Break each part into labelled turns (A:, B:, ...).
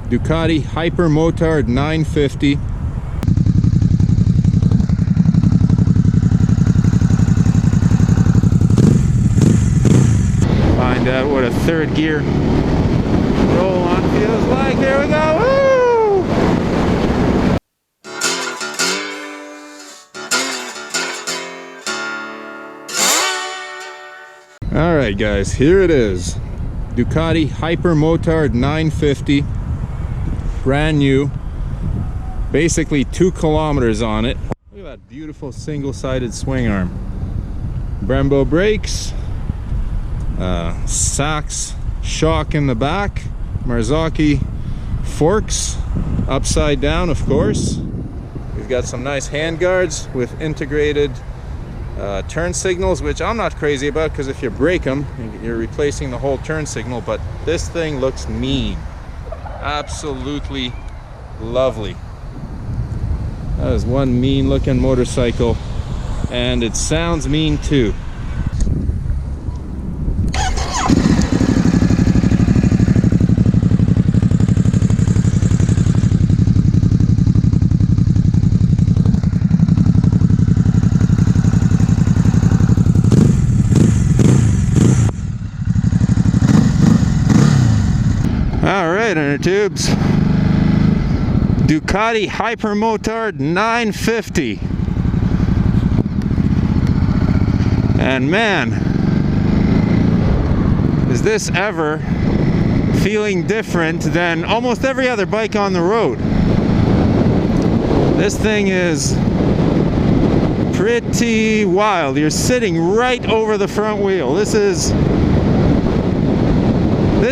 A: Ducati Hypermotard 950. Find out what a third gear roll on feels like. Here we go. Woo! Alright guys, here it is. Ducati Hypermotard 950. Brand new. Basically 2 kilometers on it. Look at that beautiful single-sided swing arm. Brembo brakes. Sachs shock in the back. Marzocchi forks. Upside down, of course. We've got some nice hand guards with integrated turn signals, which I'm not crazy about, because if you break them, you're replacing the whole turn signal. But this thing looks mean. Absolutely lovely. That is one mean looking motorcycle, and it sounds mean too. Alright, inner tubes. Ducati Hypermotard 950. And man, is this ever feeling different than almost every other bike on the road. This thing is pretty wild. You're sitting right over the front wheel. This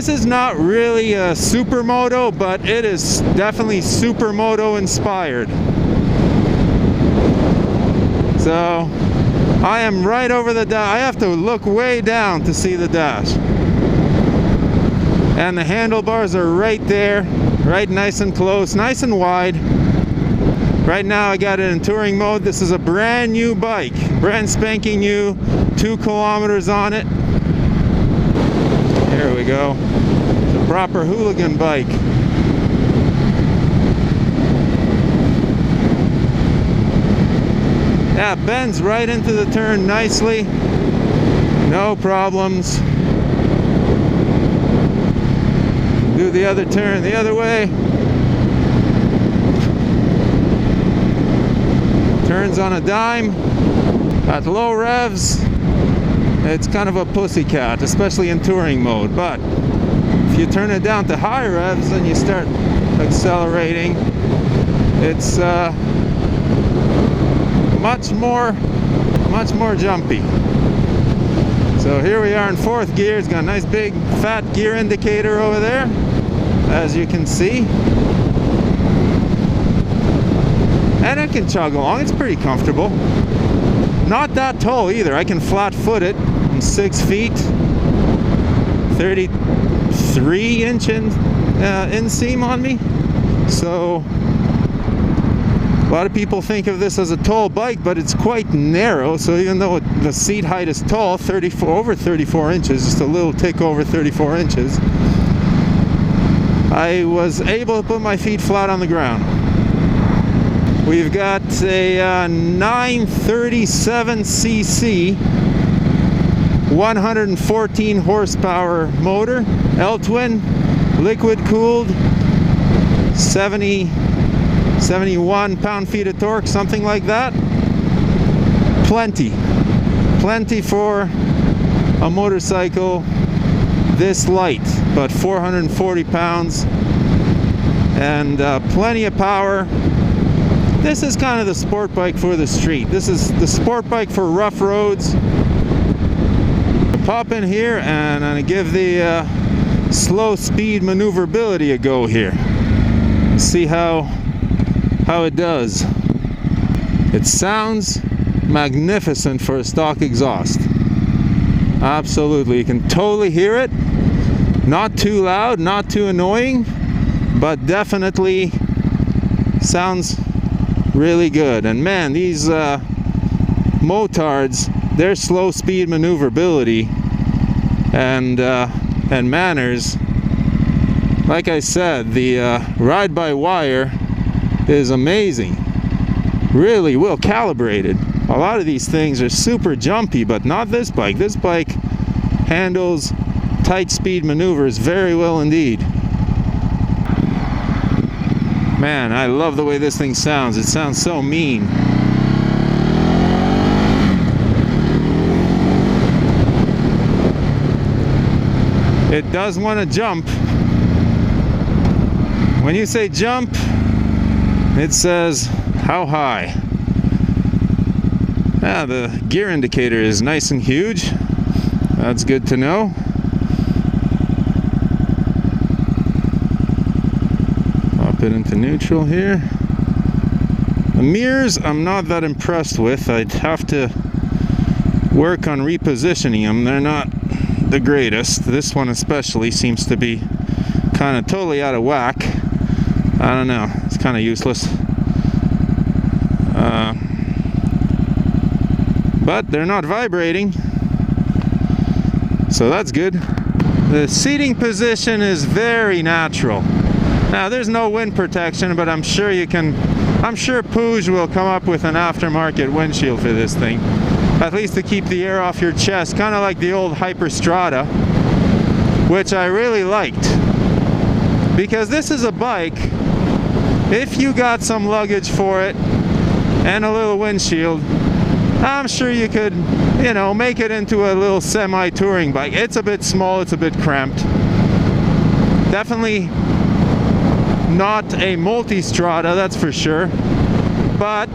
A: is not really a supermoto, but it is definitely supermoto inspired. So I am right over the dash. I have to look way down to see the dash. And the handlebars are right there, right nice and close, nice and wide. Right now I got it in touring mode. This is a brand new bike, brand spanking new, 2 kilometers on it. Here we go. It's a proper hooligan bike. Yeah, bends right into the turn nicely. No problems. Do the other turn the other way. Turns on a dime. At low revs, it's kind of a pussycat, especially in touring mode. But if you turn it down to high revs and you start accelerating, it's much more jumpy. So here we are in 4th gear. It's got a nice big fat gear indicator over there, as you can see. And it can chug along. It's pretty comfortable. Not that tall either. I can flat foot it. I'm 6 feet, 33 inch inseam on me. So a lot of people think of this as a tall bike, but it's quite narrow. So even though the seat height is tall, over 34 inches, just a little tick over 34 inches, I was able to put my feet flat on the ground. We've got a 937cc, 114 horsepower motor, L-twin, liquid cooled, 71 pound-feet of torque, something like that. Plenty for a motorcycle this light, but 440 pounds and plenty of power. This is kind of the sport bike for the street. This is the sport bike for rough roads. Pop in here and I'm gonna give the slow speed maneuverability a go here. See how it does. It sounds magnificent for a stock exhaust. Absolutely, you can totally hear it. Not too loud, not too annoying, but definitely sounds really good. And man, these motards, their slow speed maneuverability and manners like I said, the ride-by-wire is amazing. Really well calibrated. A lot of these things are super jumpy, but not this bike. This bike handles tight speed maneuvers very well indeed. Man, I love the way this thing sounds. It sounds so mean. It does want to jump. When you say jump, it says how high. Yeah, the gear indicator is nice and huge. That's good to know. Pop it into neutral here. The mirrors I'm not that impressed with. I'd have to work on repositioning them. They're not the greatest. This one especially seems to be kind of totally out of whack. I don't know. It's kind of useless. But they're not vibrating, so that's good. The seating position is very natural. Now there's no wind protection, but I'm sure Puig will come up with an aftermarket windshield for this thing, at least to keep the air off your chest, kind of like the old Hyperstrada, which I really liked, because this is a bike, if you got some luggage for it and a little windshield, I'm sure you could, you know, make it into a little semi-touring bike. It's a bit small, it's a bit cramped. Definitely not a multi-strada, that's for sure. But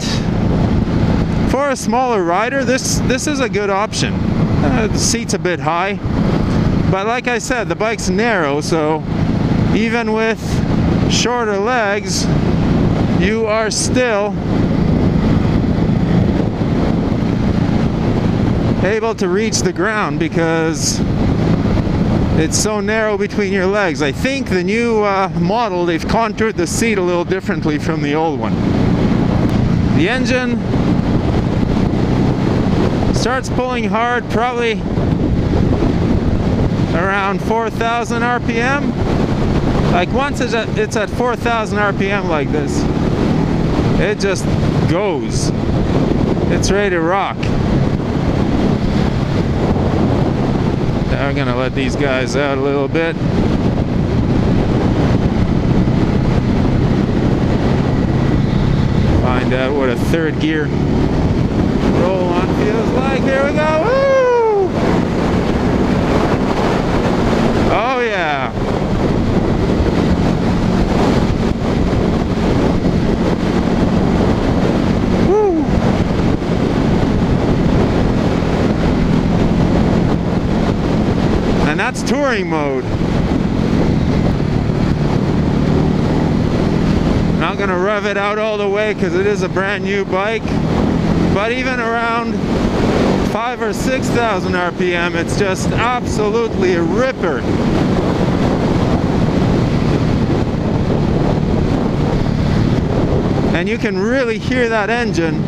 A: for a smaller rider, this is a good option. The seat's a bit high, but like I said, the bike's narrow, so even with shorter legs, you are still able to reach the ground because it's so narrow between your legs. I think the new model, they've contoured the seat a little differently from the old one. The engine starts pulling hard probably around 4,000 RPM. Like once it's at 4,000 RPM like this, it just goes. It's ready to rock. Now I'm gonna let these guys out a little bit. Find out what a third gear roll on feels like. Here we go. Woo! Oh yeah. Woo! And that's touring mode. Not gonna rev it out all the way because it is a brand new bike, but even around 5,000 or 6,000 RPM, it's just absolutely a ripper. And you can really hear that engine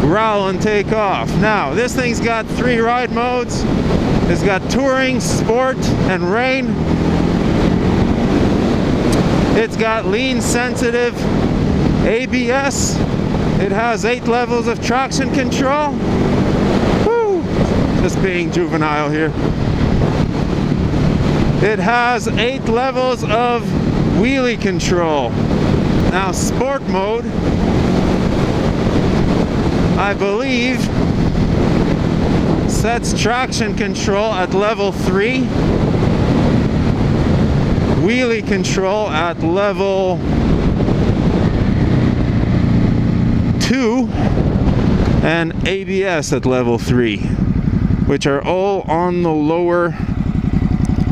A: growl and take off. Now, this thing's got 3 ride modes. It's got touring, sport, and rain. It's got lean sensitive ABS. It has 8 levels of traction control. Woo! Just being juvenile here. It has 8 levels of wheelie control. Now, sport mode, I believe, sets traction control at level 3, wheelie control at level 2, and ABS at level 3, which are all on the lower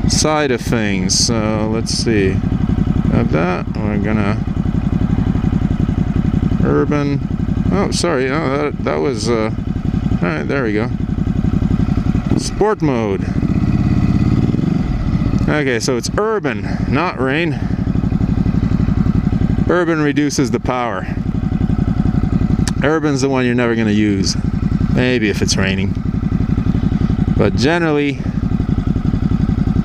A: side of things. So let's see. Have that. We're gonna urban. Oh, sorry. Oh, that was. All right, there we go. Sport mode. Okay, so it's urban, not rain. Urban reduces the power. Urban's the one you're never going to use. Maybe if it's raining. But generally,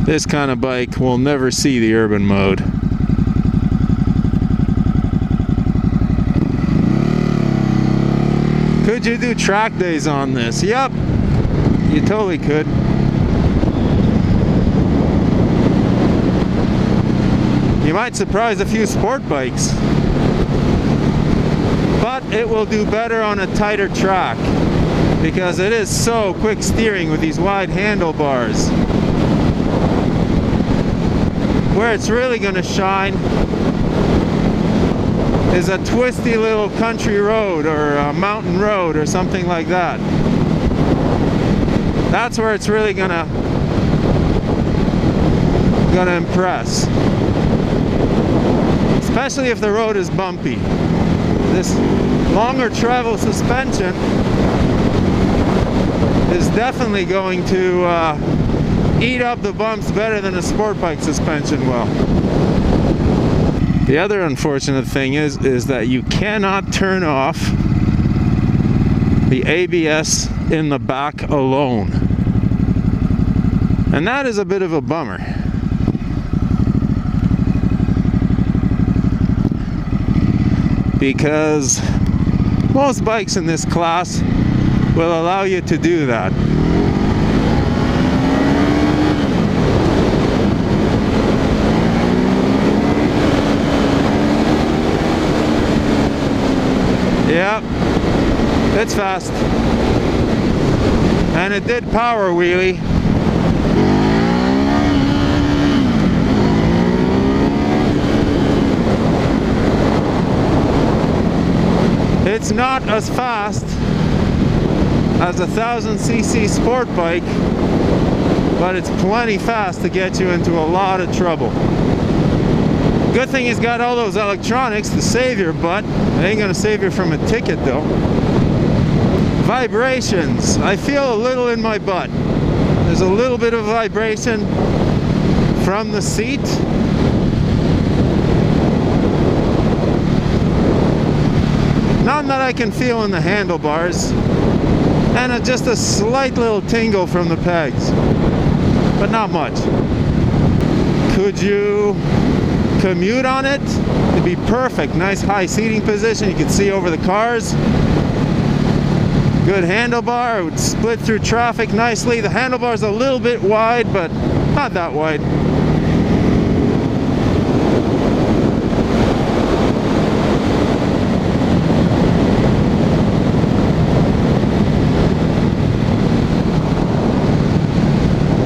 A: this kind of bike will never see the urban mode. Could you do track days on this? Yep, you totally could. You might surprise a few sport bikes, but it will do better on a tighter track because it is so quick steering with these wide handlebars. Where it's really going to shine is a twisty little country road or a mountain road or something like that. That's where it's really gonna impress. Especially if the road is bumpy. This longer travel suspension is definitely going to eat up the bumps better than a sport bike suspension will. The other unfortunate thing is that you cannot turn off the ABS in the back alone. And that is a bit of a bummer. Because most bikes in this class will allow you to do that. Yep, it's fast. And it did power wheelie. It's not as fast as a 1000cc sport bike, but it's plenty fast to get you into a lot of trouble. Good thing he's got all those electronics to save your butt. It ain't gonna save you from a ticket though. Vibrations. I feel a little in my butt. There's a little bit of vibration from the seat. None that I can feel in the handlebars. And just a slight little tingle from the pegs. But not much. Could you commute on it? It'd be perfect. Nice high seating position. You can see over the cars. Good handlebar. It would split through traffic nicely. The handlebar's a little bit wide, but not that wide.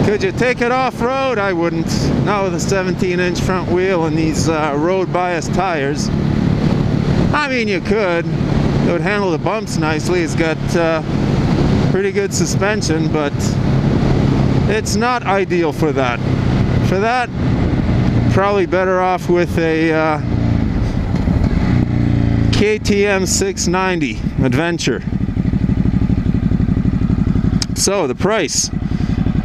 A: Could you take it off-road? I wouldn't. Not with a 17-inch front wheel and these road-biased tires. I mean, you could. It would handle the bumps nicely. It's got pretty good suspension, but it's not ideal for that. For that, probably better off with a KTM 690 Adventure. So the price.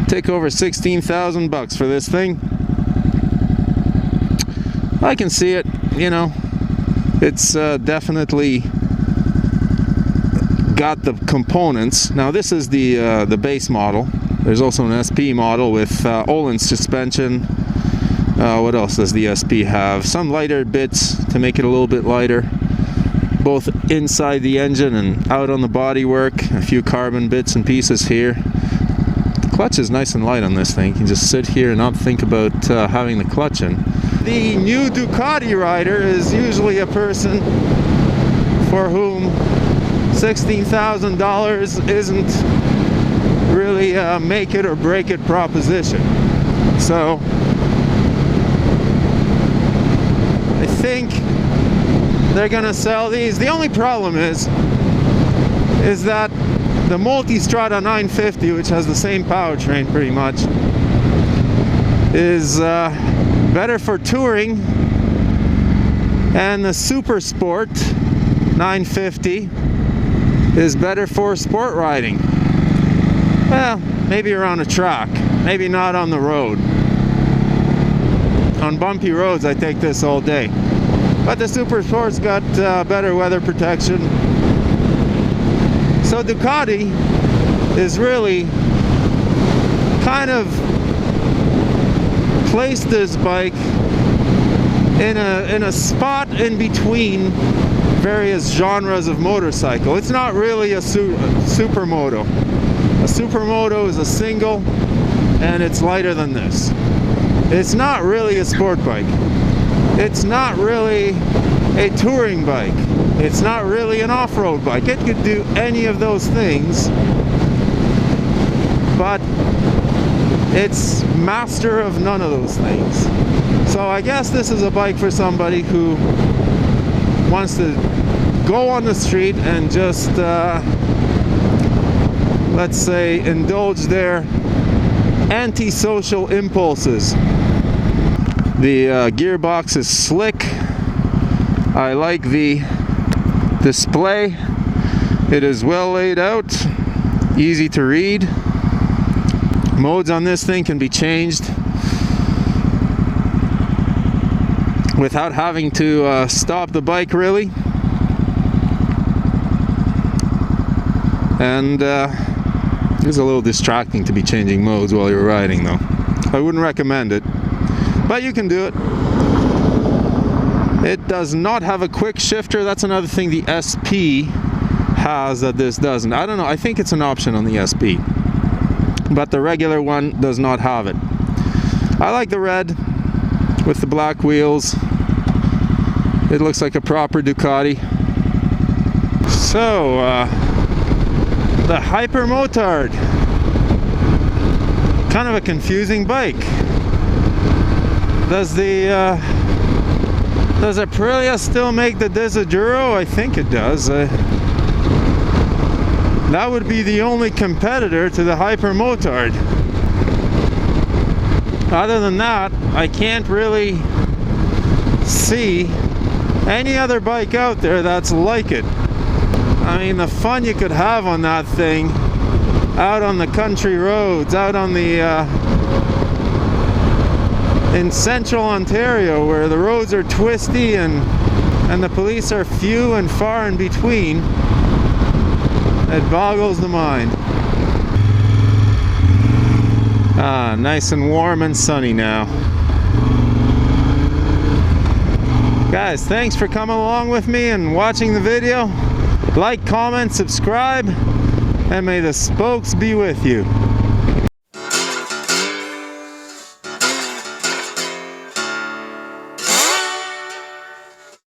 A: Take over 16,000 bucks for this thing. I can see it, you know. It's definitely got the components. Now this is the base model. There's also an SP model with Öhlins suspension. What else does the SP have? Some lighter bits to make it a little bit lighter, both inside the engine and out on the bodywork. A few carbon bits and pieces here. Clutch is nice and light on this thing. You can just sit here and not think about having the clutch in. The new Ducati rider is usually a person for whom $16,000 isn't really a make it or break it proposition. So I think they're gonna sell these. The only problem is that the Multistrada 950, which has the same powertrain pretty much, is better for touring, and the Super Sport 950 is better for sport riding. Well, maybe around a track, maybe not on the road. On bumpy roads, I take this all day. But the Super Sport's got better weather protection. So Ducati is really kind of placed this bike in a spot in between various genres of motorcycle. It's not really a supermoto. A supermoto is a single, and it's lighter than this. It's not really a sport bike. It's not really a touring bike. It's not really an off-road bike. It could do any of those things, but it's master of none of those things. So I guess this is a bike for somebody who wants to go on the street and just let's say indulge their antisocial impulses. The gearbox is slick. I like the display. It is well laid out, easy to read. Modes on this thing can be changed without having to stop the bike, really. And it's a little distracting to be changing modes while you're riding, though. I wouldn't recommend it, but you can do it. It does not have a quick shifter. That's another thing the SP has that this doesn't. I don't know, I think it's an option on the SP, but the regular one does not have it. I like the red with the black wheels. It looks like a proper Ducati. So, the Hypermotard. Kind of a confusing bike. Does Aprilia still make the Desoduro? I think it does. That would be the only competitor to the Hypermotard. Other than that, I can't really see any other bike out there that's like it. I mean, the fun you could have on that thing, out on the country roads, out on the in central Ontario, where the roads are twisty and the police are few and far in between, it boggles the mind. Ah, nice and warm and sunny now. Guys, thanks for coming along with me and watching the video. Like, comment, subscribe, and may the spokes be with you.